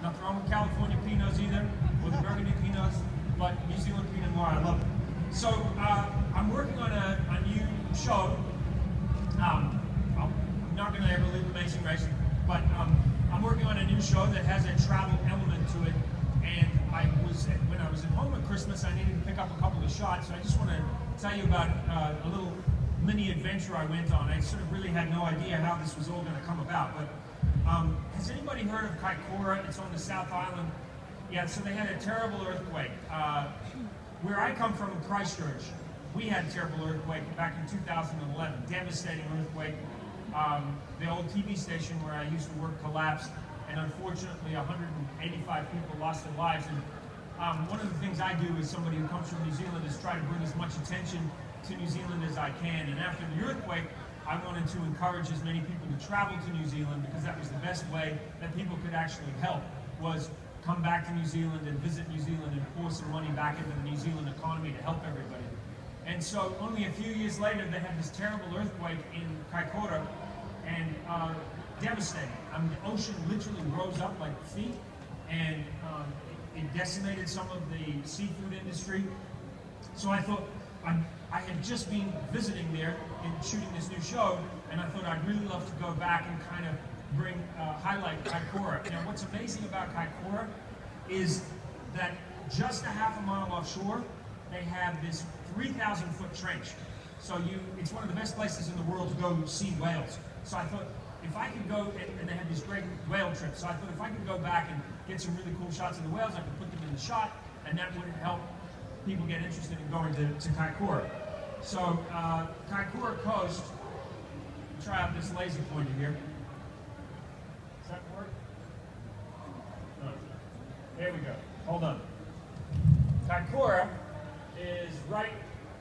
Nothing wrong with California Pinots either, or the Burgundy Pinots, but New Zealand Pinot Noir, I love it. So I'm working on a new show. I'm not going to ever leave Amazing Race, but I'm working on a new show that has a travel element to it. And when I was at home at Christmas, I needed to pick up a couple of shots. So I just want to tell you about a little mini adventure I went on. I sort of really had no idea how this was all going to come about. But has anybody heard of Kaikoura? It's on the South Island. Yeah, so they had a terrible earthquake. Where I come from in Christchurch, we had a terrible earthquake back in 2011. Devastating earthquake. The old TV station where I used to work collapsed, and unfortunately 185 people lost their lives. And one of the things I do as somebody who comes from New Zealand is try to bring as much attention to New Zealand as I can. And after the earthquake, I wanted to encourage as many people to travel to New Zealand, because that was the best way that people could actually help, was come back to New Zealand and visit New Zealand and pour some money back into the New Zealand economy to help everybody. And so only a few years later, they had this terrible earthquake in Kaikoura, and devastating. The ocean literally rose up like feet, and it decimated some of the seafood industry. So I thought, I had just been visiting there and shooting this new show, and I thought I'd really love to go back and kind of highlight Kaikoura. Now, what's amazing about Kaikoura is that just a half a mile offshore, they have this 3,000-foot trench. So it's one of the best places in the world to go see whales. So I thought, if I could go, and they have these great whale trips, so I thought if I could go back and get some really cool shots of the whales, I could put them in the shot, and that would help people get interested in going to Kaikoura. So Kaikoura Coast, try out this laser pointer here. Does that work? No. There we go. Hold on. Kaikoura is right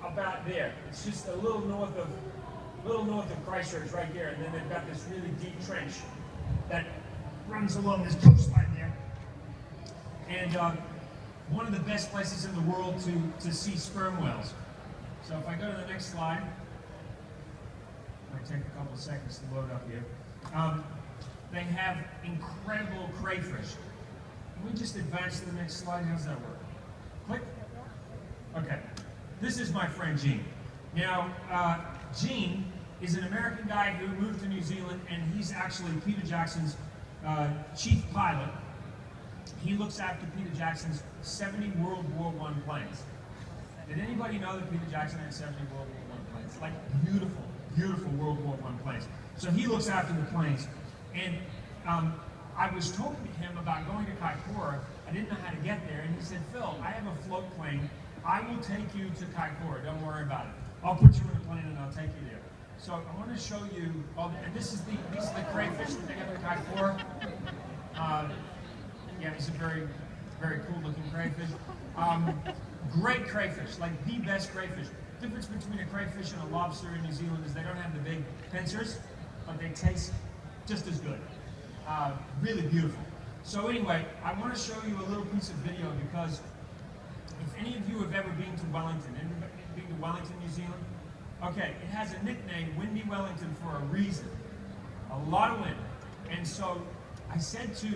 about there. It's just a little north of Christchurch right there, and then they've got this really deep trench that runs along this coastline there. And one of the best places in the world to see sperm whales. So if I go to the next slide, it might take a couple of seconds to load up here. They have incredible crayfish. Can we just advance to the next slide? How's that work? Click. Okay. This is my friend Gene. Now, Gene is an American guy who moved to New Zealand, and he's actually Peter Jackson's chief pilot. He looks after Peter Jackson's 70 World War I planes. Did anybody know that Peter Jackson had 70 World War I planes? Like beautiful, beautiful World War I planes. So he looks after the planes. And I was talking to him about going to Kaikoura. I didn't know how to get there, and he said, Phil, I have a float plane. I will take you to Kaikoura. Don't worry about it. I'll put you in a plane and I'll take you there. So I want to show you, and these are the crayfish that they have in Kaikoura. Yeah, it's a very, very cool looking crayfish. Great crayfish, like the best crayfish. The difference between a crayfish and a lobster in New Zealand is they don't have the big pincers, but they taste just as good. Really beautiful. So anyway, I want to show you a little piece of video, because if any of you have ever been to Wellington, anybody been to Wellington, New Zealand? Okay, it has a nickname, Windy Wellington, for a reason. A lot of wind. And so I said to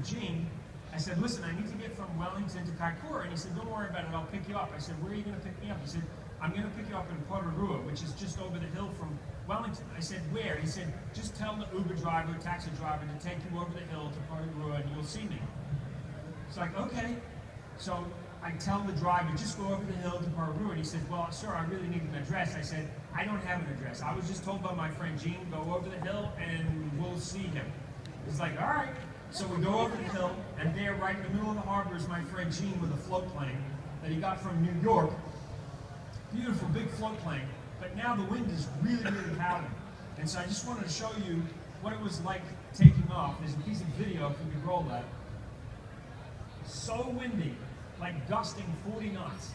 Gene, I said, listen, I need to get from Wellington to Kaikoura. And he said, don't worry about it, I'll pick you up. I said, where are you going to pick me up? He said, I'm going to pick you up in Porirua, which is just over the hill from Wellington. I said, where? He said, just tell the Uber driver, taxi driver to take you over the hill to Porirua and you'll see me. It's like, okay. So I tell the driver, just go over the hill to Porirua. And he said, well, sir, I really need an address. I said, I don't have an address. I was just told by my friend Gene, go over the hill and we'll see him. He's like, all right. So we go over the hill, and there, right in the middle of the harbor, is my friend Gene with a float plane that he got from New York. Beautiful, big float plane. But now the wind is really, really howling. And so I just wanted to show you what it was like taking off. There's a piece of video, if we could roll that. So windy, like gusting 40 knots.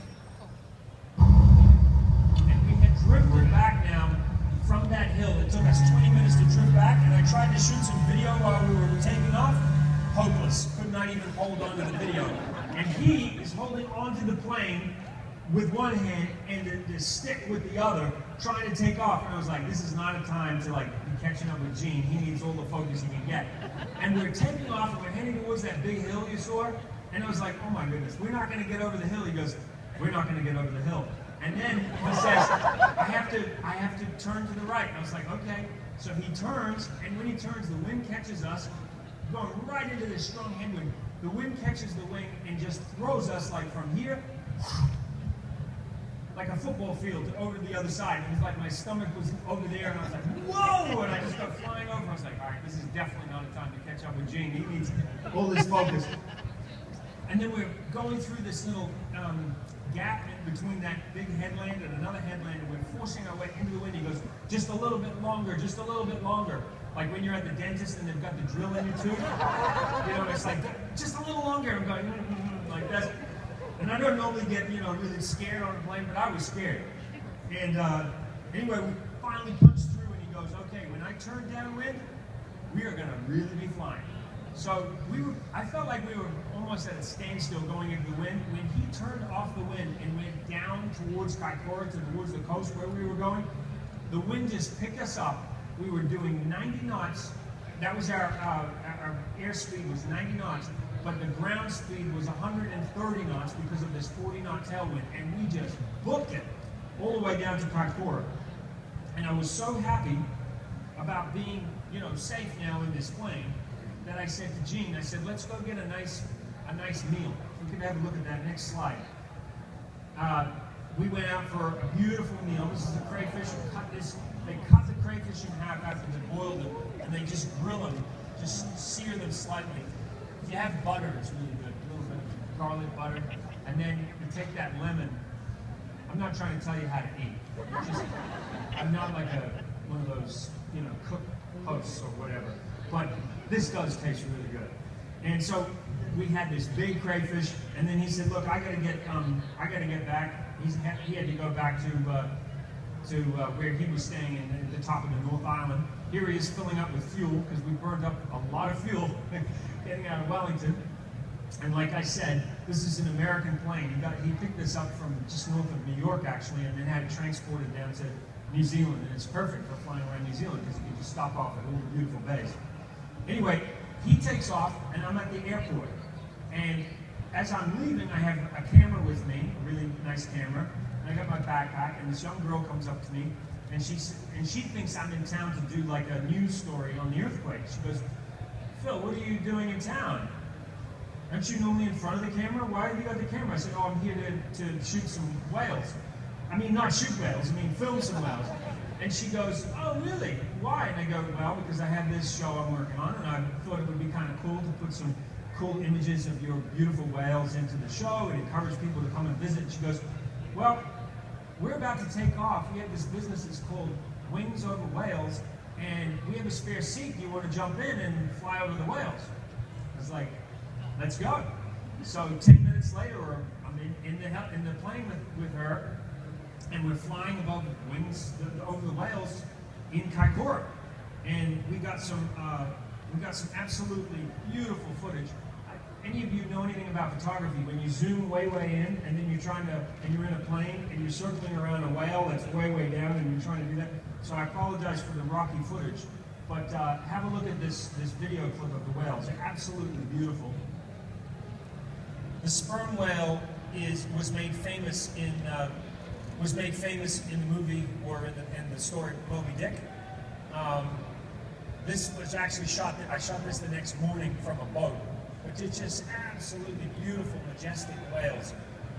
And we had drifted back now from that hill. It took us 20 minutes to drift back, and I tried to shoot some video while we were taking off. Hopeless. Could not even hold on to the video. And he is holding onto the plane with one hand and the stick with the other, trying to take off. And I was like, this is not a time to like be catching up with Gene. He needs all the focus he can get. And we're taking off, and we're heading towards that big hill you saw. And I was like, oh my goodness, we're not going to get over the hill. He goes, we're not going to get over the hill. And then he says, I have to turn to the right. And I was like, okay. So he turns, and when he turns, the wind catches us, going right into this strong headwind. The wind catches the wing and just throws us like from here, like a football field, over to the other side. It was like my stomach was over there, and I was like, whoa! And I just got flying over. I was like, all right, this is definitely not a time to catch up with Gene. He needs all this focus. And then we're going through this little gap in between that big headland and another headland, and we're forcing our way into the wind. He goes, just a little bit longer, just a little bit longer. Like when you're at the dentist and they've got the drill in your tooth. You know, it's like, just a little longer. I'm going, like that. And I don't normally get, really scared on a plane, but I was scared. And anyway, we finally punched through, and he goes, okay, when I turn downwind, we are going to really be flying. So I felt like we were almost at a standstill going into the wind. When he turned off the wind and went down towards Kaikoura, towards the coast where we were going, the wind just picked us up. We were doing 90 knots. That was our airspeed was 90 knots, but the ground speed was 130 knots because of this 40-knot tailwind, and we just booked it all the way down to Kaikoura. And I was so happy about being, safe now in this plane that I said to Gene, I said, let's go get a nice meal. We can have a look at that next slide. We went out for a beautiful meal. This is a crayfish. They cut the crayfish in half after they boiled them, and they just grill them, just sear them slightly. If you have butter, it's really good. A little bit of garlic butter, and then you take that lemon. I'm not trying to tell you how to eat. I'm not like one of those, cook hosts or whatever. But this does taste really good. And so we had this big crayfish, and then he said, "Look, I gotta get back." He had to go back to where he was staying in the top of the North Island. Here he is filling up with fuel because we burned up a lot of fuel getting out of Wellington. And like I said, this is an American plane. He picked this up from just north of New York actually, and then had it transported down to New Zealand. And it's perfect for flying around New Zealand because you can just stop off at all the beautiful bays. Anyway, he takes off, and I'm at the airport. And as I'm leaving, I have a camera with me, a really nice camera. And I got my backpack, and this young girl comes up to me, and she thinks I'm in town to do like a news story on the earthquake. She goes, "Phil, what are you doing in town? Aren't you normally in front of the camera? Why have you got the camera?" I said, "Oh, I'm here to shoot some whales. I mean, not shoot whales, I mean film some whales." And she goes, "Oh, really? Why?" And I go, "Well, because I have this show I'm working on, and I thought it would be kind of cool to put some cool images of your beautiful whales into the show and encourage people to come and visit." And she goes, "Well, we're about to take off. We have this business that's called Wings Over Whales, and we have a spare seat. Do you want to jump in and fly over the whales?" I was like, "Let's go." So 10 minutes later, I'm in the plane with her, and we're flying above the wings over the whales in Kaikoura, and we got some absolutely beautiful footage. Any of you know anything about photography? When you zoom way in, and then you're in a plane, and you're circling around a whale that's way down, and you're trying to do that. So I apologize for the rocky footage, but have a look at this video clip of the whales. They're absolutely beautiful. The sperm whale was made famous in the movie or in the story Moby Dick. This was actually I shot this the next morning from a boat. But it's just absolutely beautiful, majestic whales.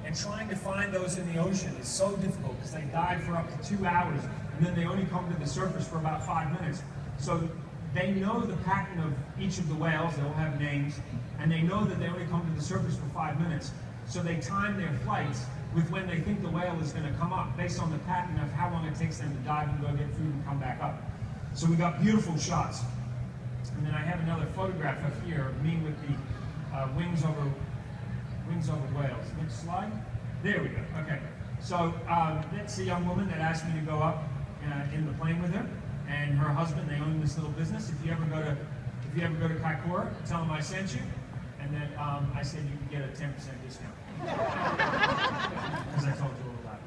And trying to find those in the ocean is so difficult because they dive for up to 2 hours, and then they only come to the surface for about 5 minutes. So they know the pattern of each of the whales, they all have names, and they know that they only come to the surface for 5 minutes. So they time their flights with when they think the whale is going to come up, based on the pattern of how long it takes them to dive and go get food and come back up. So we got beautiful shots. And then I have another photograph of here of me with the wings over whales. Next slide. There we go. Okay. So that's a young woman that asked me to go up in the plane with her, and her husband. They own this little business. If you ever go to Kaikoura, tell them I sent you, and then I said you can get a 10% discount because I told you all that.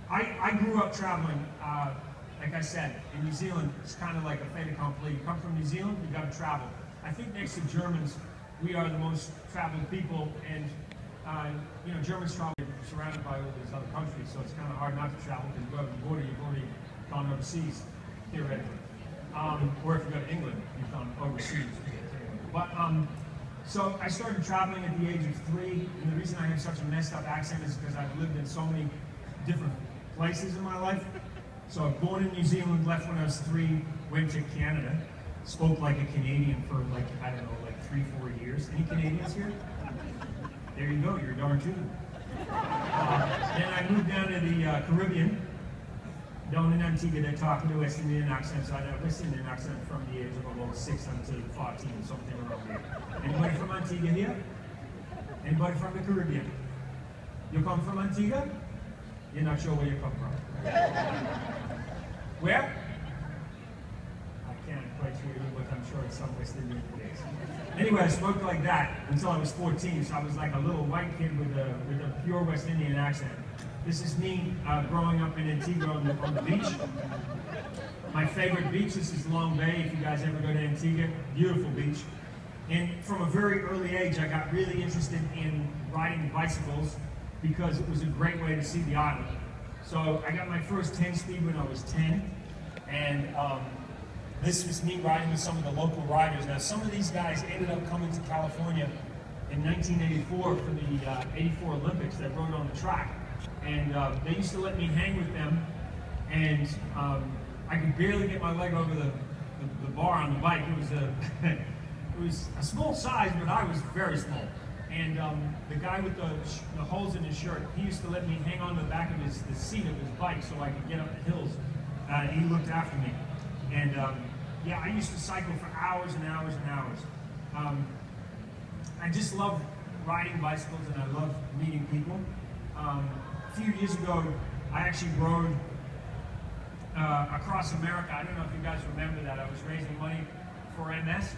I grew up traveling like I said, in New Zealand, it's kind of like a fait accompli. You come from New Zealand, you got to travel. I think next to Germans, we are the most traveled people, and you know, Germans travel surrounded by all these other countries, so it's kind of hard not to travel because you go over the border, you've already gone overseas, theoretically. Or if you go to England, you've gone overseas. But so I started traveling at the age of 3, and the reason I have such a messed up accent is because I've lived in so many different places in my life. So I was born in New Zealand, left when I was 3, went to Canada, spoke like a Canadian for like, I don't know, like 3-4 years. Any Canadians here? There you go, you're darn tootin'. Then I moved down to the Caribbean. Down in Antigua, they talk to West Indian accent, so I had a West Indian accent from the age of about 6 until 14, something around there. Anybody from Antigua here? Anybody from the Caribbean? You come from Antigua? You're not sure where you come from. Where? I can't quite hear you, but I'm sure it's some West Indian place. Anyway, I spoke like that until I was 14, so I was like a little white kid with a pure West Indian accent. This is me growing up in Antigua on the beach. My favorite beach, this is Long Bay, if you guys ever go to Antigua. Beautiful beach. And from a very early age, I got really interested in riding bicycles because it was a great way to see the island. So I got my first 10-speed when I was 10. And this was me riding with some of the local riders. Now, some of these guys ended up coming to California in 1984 for the 84 Olympics that rode on the track. And they used to let me hang with them, and I could barely get my leg over the bar on the bike. It was a small size, but I was very small. And the guy with the holes in his shirt, he used to let me hang on the back of the seat of his bike so I could get up the hills. He looked after me. And yeah, I used to cycle for hours and hours and hours. I just love riding bicycles, and I love meeting people. A few years ago, I actually rode across America. I don't know if you guys remember that. I was raising money for MS.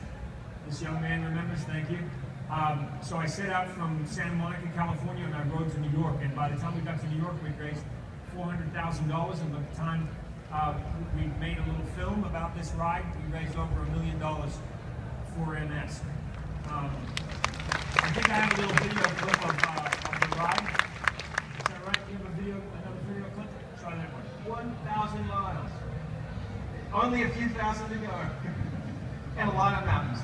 This young man remembers, thank you. So I set out from Santa Monica, California, and I rode to New York. And by the time we got to New York, we'd raised $400,000. And by the time we made a little film about this ride, we raised over $1 million for MS. I think I have a little video clip of the ride. You have another video clip? Try that one. 1,000 miles. Only a few thousand to go. And a lot of mountains.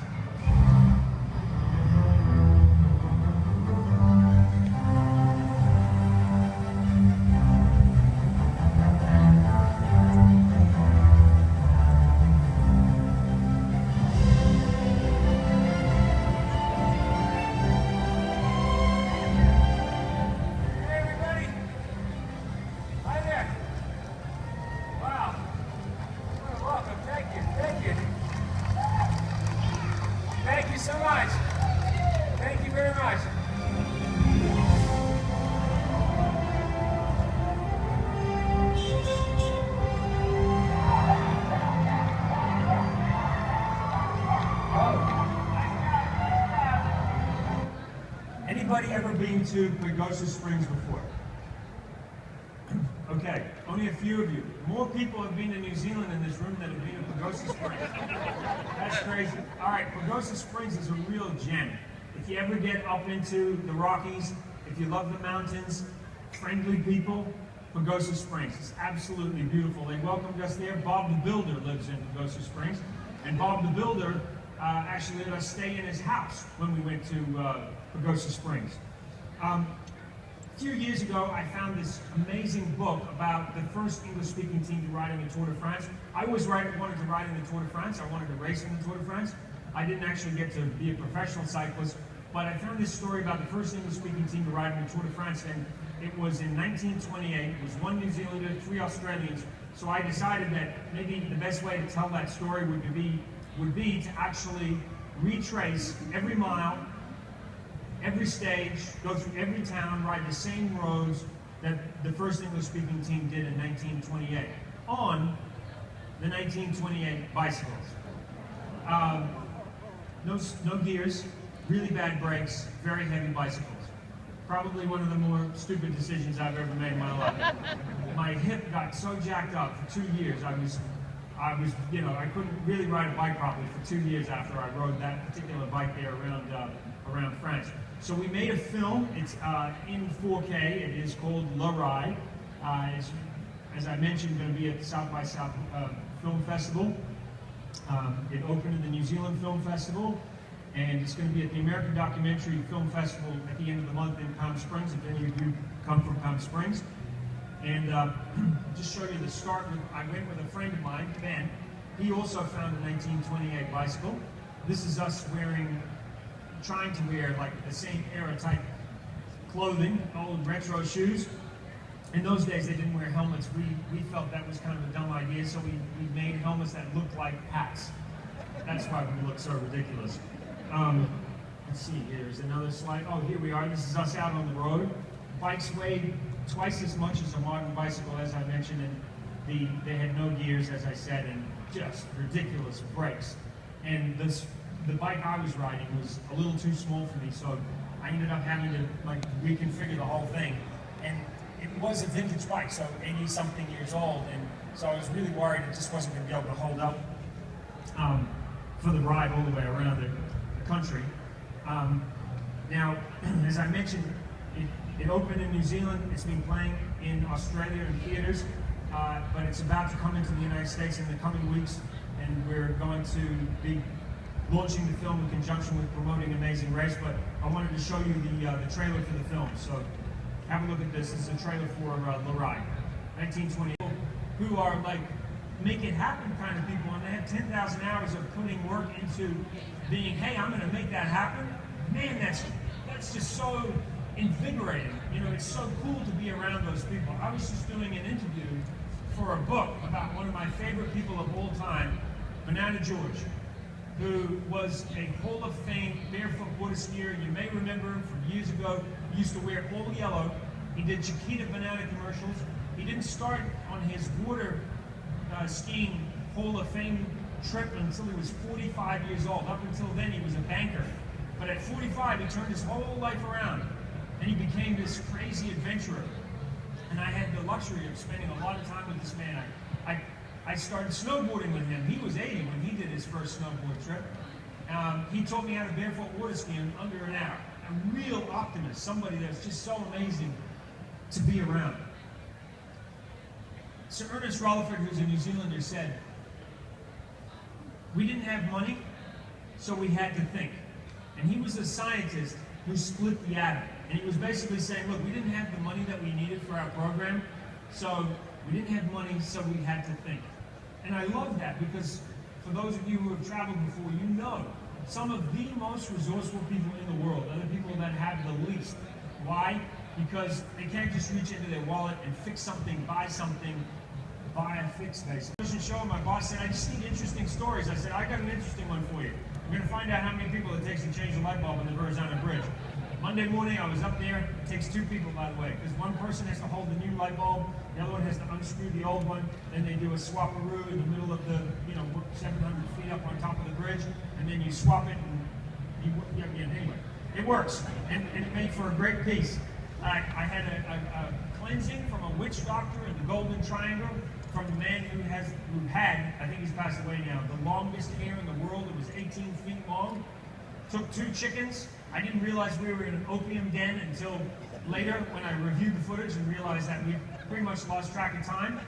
So much. Thank you very much. Anybody ever been to Pagosa Springs before? Okay, only a few of you. More people have been to New Zealand in this room than have been to Pagosa Springs. That's crazy. All right, Pagosa Springs is a real gem. If you ever get up into the Rockies, if you love the mountains, friendly people, Pagosa Springs. It's absolutely beautiful. They welcomed us there. Bob the Builder lives in Pagosa Springs. And Bob the Builder actually let us stay in his house when we went to Pagosa Springs. A few years ago, I found this amazing book about the first English-speaking team to ride in the Tour de France. I always wanted to ride in the Tour de France. I wanted to race in the Tour de France. I didn't actually get to be a professional cyclist, but I found this story about the first English-speaking team to ride in the Tour de France, and it was in 1928. It was 1 New Zealander, 3 Australians. So I decided that maybe the best way to tell that story would be to actually retrace every mile, every stage, go through every town, ride the same roads that the first English-speaking team did in 1928 on the 1928 bicycles. No gears, really bad brakes, very heavy bicycles. Probably one of the more stupid decisions I've ever made in my life. My hip got so jacked up for 2 years. I was, I couldn't really ride a bike properly for 2 years after I rode that particular bike there around France. So we made a film. It's in 4K. It is called Le Ride. It's, as I mentioned, going to be at the South by South Film Festival. It opened at the New Zealand Film Festival, and it's going to be at the American Documentary Film Festival at the end of the month in Palm Springs, if any of you come from Palm Springs. And just show you the start. I went with a friend of mine, Ben. He also found a 1928 bicycle. This is us trying to wear like the same era type clothing, old retro shoes. In those days, they didn't wear helmets. We felt that was kind of a dumb idea, so we made helmets that looked like hats. That's why we look so ridiculous. Let's see, here's another slide. Oh, here we are. This is us out on the road. Bikes weighed twice as much as a modern bicycle, as I mentioned, and they had no gears, as I said, and just ridiculous brakes. And the bike I was riding was a little too small for me, so I ended up having to like reconfigure the whole thing. And it was a vintage bike, so 80-something years old, and so I was really worried it just wasn't going to be able to hold up for the ride all the way around the country. Now, as I mentioned, it opened in New Zealand. It's been playing in Australia in theaters, but it's about to come into the United States in the coming weeks, and we're going to be launching the film in conjunction with promoting Amazing Race. But I wanted to show you the trailer for the film. So have a look at this. This is a trailer for Le Ride, 1920. Who are like make it happen kind of people, and they have 10,000 hours of putting work into being, hey, I'm going to make that happen. Man, that's just so invigorating. You know, it's so cool to be around those people. I was just doing an interview for a book about one of my favorite people of all time, Banana George, who was a Hall of Fame barefoot water skier. You may remember him from years ago. He used to wear all yellow. He did Chiquita banana commercials. He didn't start on his water skiing Hall of Fame trip until he was 45 years old. Up until then, he was a banker. But at 45, he turned his whole life around, and he became this crazy adventurer. And I had the luxury of spending a lot of time with this man. I started snowboarding with him. He was 80 when he did his first snowboard trip. He taught me how to barefoot water ski in under an hour. A real optimist, somebody that's just so amazing to be around. Sir Ernest Rutherford, who's a New Zealander, said, "We didn't have money, so we had to think." And he was a scientist who split the atom. And he was basically saying, look, we didn't have the money that we needed for our program, so we didn't have money, so we had to think. And I love that, because for those of you who have traveled before, you know some of the most resourceful people in the world are the people that have the least. Why? Because they can't just reach into their wallet and fix something, buy a fix, basically. Show, my boss said, I just need interesting stories. I said, I got an interesting one for you. We're going to find out how many people it takes to change a light bulb on the Verrazano Bridge. Monday morning, I was up there. It takes two people, by the way, because one person has to hold the new light bulb, the other one has to unscrew the old one, then they do a swaparoo in the middle of the, 700 feet up on top of the bridge, and then you swap it, and anyway, it works, and it made for a great piece. I had a cleansing from a witch doctor in the Golden Triangle, from a man who had, I think he's passed away now, the longest hair in the world. It was 18 feet long. Took 2 chickens. I didn't realize we were in an opium den until later when I reviewed the footage and realized that we pretty much lost track of time.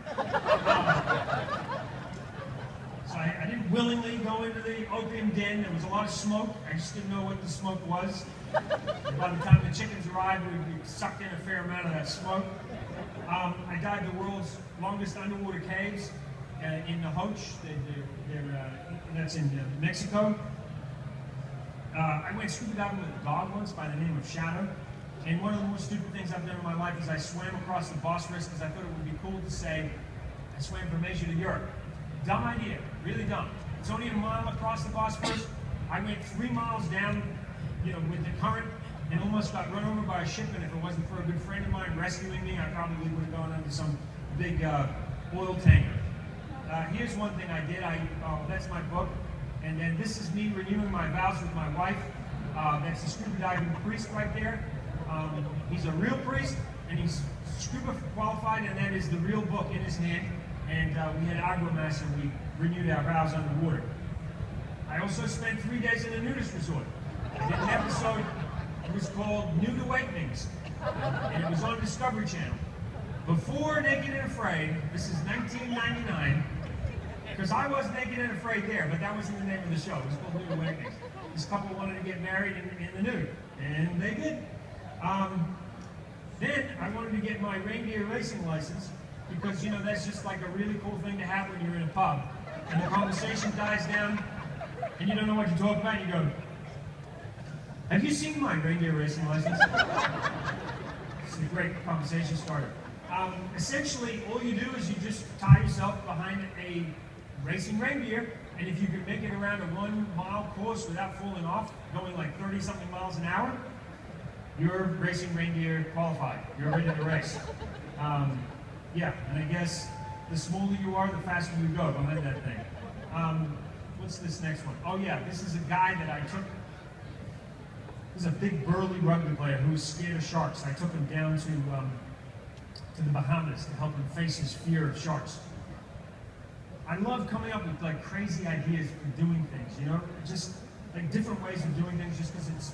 So I didn't willingly go into the opium den. There was a lot of smoke. I just didn't know what the smoke was. By the time the chickens arrived, we sucked in a fair amount of that smoke. I dived the world's longest underwater caves in the Hoch. That's in Mexico. I went scuba diving with a dog once by the name of Shadow. And one of the most stupid things I've done in my life is I swam across the Bosphorus because I thought it would be cool to say I swam from Asia to Europe. Dumb idea, really dumb. It's only a mile across the Bosphorus. I went 3 miles down, with the current, and almost got run over by a ship. And if it wasn't for a good friend of mine rescuing me, I probably would have gone under some big oil tanker. Here's one thing I did. That's my book. And then this is me renewing my vows with my wife. That's the scuba diving priest right there. He's a real priest, and he's scuba qualified, and that is the real book in his hand. And we had agua mass, and we renewed our vows underwater. I also spent 3 days in a nudist resort. I did an episode. It was called Nude Awakenings, and it was on Discovery Channel. Before Naked and Afraid, this is 1999, because I was Naked and Afraid there, but that wasn't the name of the show. It was called Nude Awakenings. This couple wanted to get married in the nude, and they did. Then I wanted to get my reindeer racing license, because, you know, that's just like a really cool thing to have when you're in a pub, and the conversation dies down, and you don't know what to talk about, and you go, "Have you seen my reindeer racing license?" It's a great conversation starter. Essentially, all you do is you just tie yourself behind a racing reindeer, and if you can make it around a 1 mile course without falling off, going like 30-something miles an hour, you're racing reindeer qualified. You're ready to race. Yeah, and I guess the smaller you are, the faster you go behind that thing. What's this next one? Oh yeah, this is a guy that I took. This is a big burly rugby player who was scared of sharks. I took him down to the Bahamas to help him face his fear of sharks. I love coming up with like crazy ideas for doing things, you know? Just like different ways of doing things just because it's,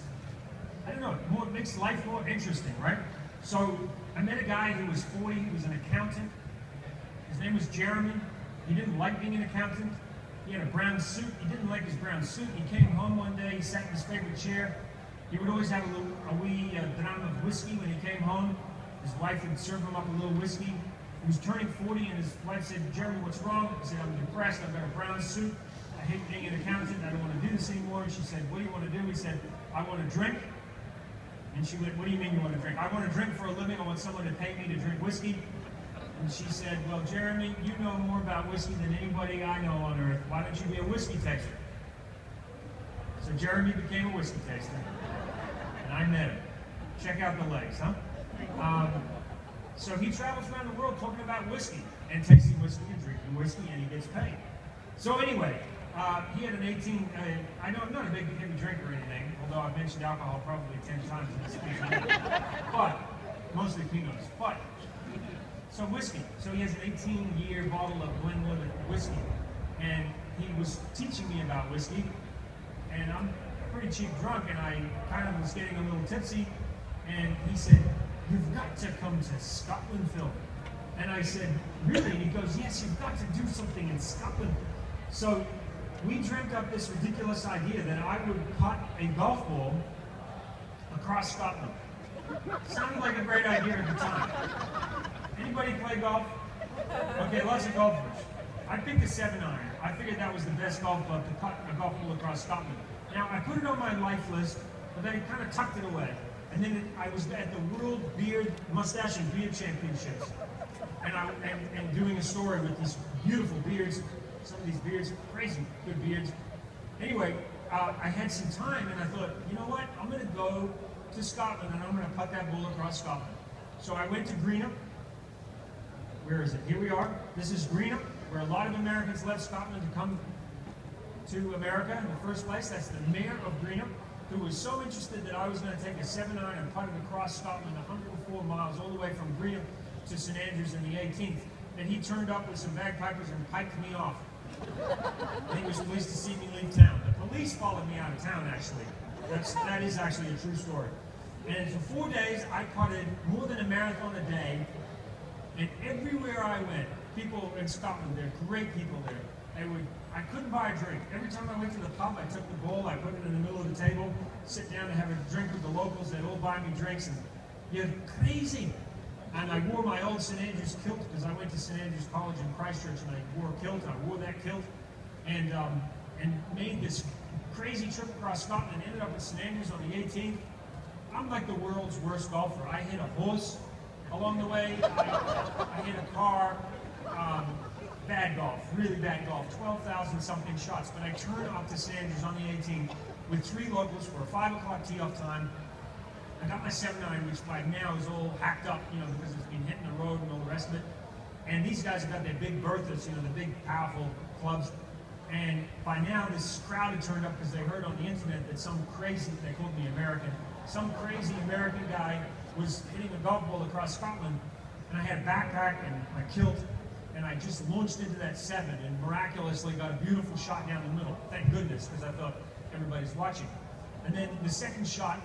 I don't know, it makes life more interesting, right? So I met a guy who was 40, he was an accountant. His name was Jeremy. He didn't like being an accountant. He had a brown suit. He didn't like his brown suit. He came home one day, he sat in his favorite chair. He would always have a wee dram of whiskey when he came home. His wife would serve him up a little whiskey. He was turning 40 and his wife said, "Jeremy, what's wrong?" He said, "I'm depressed. I've got a brown suit. I hate being an accountant. I don't want to do this anymore." And she said, "What do you want to do?" He said, "I want to drink." And she went, "What do you mean you want to drink?" "I want to drink for a living. I want someone to pay me to drink whiskey." And she said, "Well, Jeremy, you know more about whiskey than anybody I know on earth. Why don't you be a whiskey taster?" So Jeremy became a whiskey taster. And I met him. Check out the legs, huh? So he travels around the world talking about whiskey and tasting whiskey and drinking whiskey, and he gets paid. So anyway, he had an 18, I'm not a big heavy drinker or anything, although I've mentioned alcohol probably 10 times in this speech. But, mostly Pinots. But, so whiskey. So he has an 18-year bottle of Glenlivet whiskey. And he was teaching me about whiskey, and I'm pretty cheap drunk, and I kind of was getting a little tipsy, and he said, "You've got to come to Scotland, Phil." And I said, "Really?" And he goes, "Yes, you've got to do something in Scotland." So we dreamt up this ridiculous idea that I would putt a golf ball across Scotland. Sounded like a great idea at the time. Anybody play golf? Okay, lots of golfers. I picked a 7-iron. I figured that was the best golf club to putt a golf ball across Scotland. Now, I put it on my life list, but then I kind of tucked it away. And then I was at the World Mustache and Beard Championships. And doing a story with these beautiful beards. Some of these beards, crazy good beards. Anyway, I had some time and I thought, you know what? I'm going to go to Scotland and I'm going to putt that ball across Scotland. So I went to Greenup. Where is it? Here we are. This is Greenup, where a lot of Americans left Scotland to come to America in the first place. That's the mayor of Greenup, who was so interested that I was going to take a 7-iron and putt it across Scotland 104 miles all the way from Greenup to St. Andrews in the 18th. And he turned up with some bagpipers and piped me off. And he was pleased to see me leave town. The police followed me out of town, actually. That is actually a true story. And for 4 days, I putted more than a marathon a day. And everywhere I went, people in Scotland, they're great people there. I couldn't buy a drink. Every time I went to the pub, I took the bowl, I put it in the middle of the table, sit down to have a drink with the locals. They'd all buy me drinks, and you're crazy. And I wore my old St. Andrews kilt because I went to St. Andrews College in Christchurch, and I wore a kilt. I wore that kilt, and made this crazy trip across Scotland. And ended up at St. Andrews on the 18th. I'm like the world's worst golfer. I hit a horse along the way. I hit a car. Bad golf, really bad golf, 12,000 something shots. But I turned up to St. Andrews on the 18th with 3 locals for a 5 o'clock tee-off time. I got my 7-iron, which by now is all hacked up, you know, because it's been hitting the road and all the rest of it. And these guys have got their big Berthas, you know, the big, powerful clubs. And by now, this crowd had turned up because they heard on the internet that some crazy, they called me American, some crazy American guy was hitting a golf ball across Scotland, and I had a backpack and my kilt, and I just launched into that 7 and miraculously got a beautiful shot down the middle. Thank goodness, because I thought everybody's watching. And then the second shot,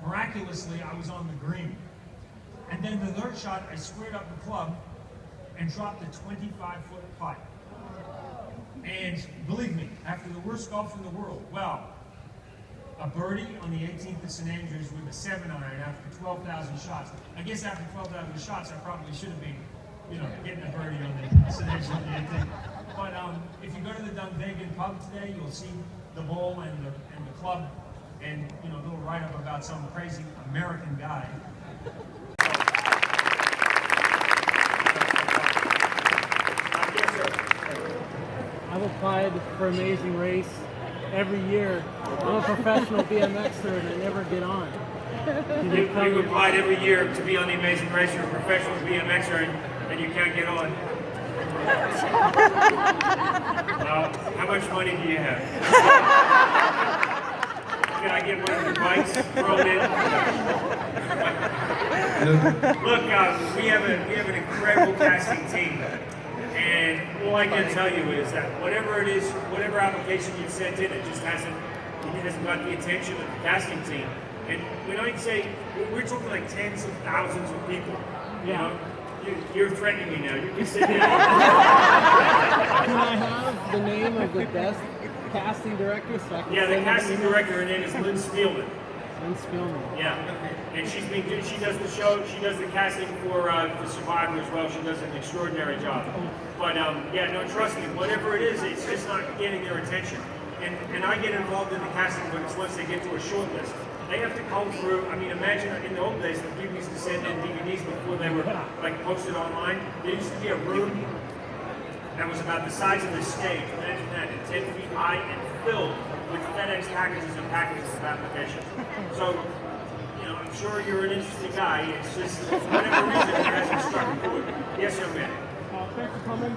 miraculously, I was on the green. And then the third shot, I squared up the club and dropped a 25-foot putt. And believe me, after the worst golf in the world, well, a birdie on the 18th of St. Andrews with a 7-iron after 12,000 shots. I guess after 12,000 shots, I probably should have been, getting a birdie on the St. Andrews on the 18th. But if you go to the Dunvegan pub today, you'll see the ball and the club, and a little write-up about some crazy American guy. I've applied for Amazing Race every year. I'm a professional BMXer and I never get on. You've applied every year to be on the Amazing Race. You're a professional BMXer and you can't get on. How much money do you have? Can I get one of your bikes thrown in? Look, we have an incredible casting team. And all I can tell you is that whatever it is, whatever application you've sent in, it just hasn't got the attention of the casting team. And when I say, we're talking like tens of thousands of people. You're threatening me now. You can sit down. Can I have the name of the best casting director? So I can the casting director, her name is Lynn Spielman. Lynn Spielman. Yeah, and she does the show, she does the casting for Survivor as well. She does an extraordinary job. But no, trust me, whatever it is, it's just not getting their attention. And I get involved in the casting, but it's once they get to a short list. They have to come through. I mean, imagine in the old days when people used to send in DVDs before they were posted online. There used to be a room that was about the size of this stage. Imagine that, 10 feet high and filled with FedEx packages and packages of applications. So, I'm sure you're an interesting guy. It's just, for whatever reason, it hasn't struck a chord. Yes, young man. Thanks for coming.